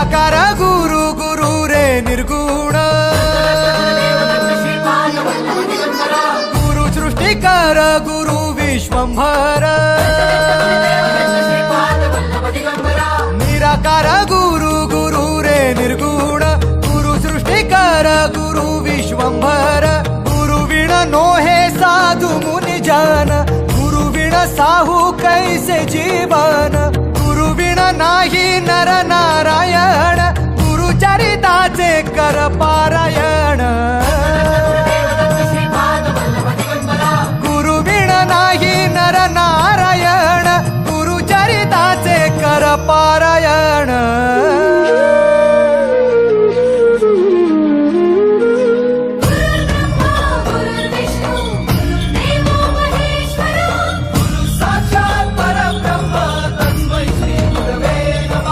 निराकार गुरु गुरु रे निर्गुण गुरु सृष्टिकर गुरु विश्वंभर निराकार गुरु गुरु रे निर्गुण गुरु सृष्टिकर गुरु विश्वंभर गुरु विण नोहे साधु मुनि जन गुरु विण साहू कैसे जीवन गुरु विण नाही नर नारायण गुरु चरिताचे कर पारायण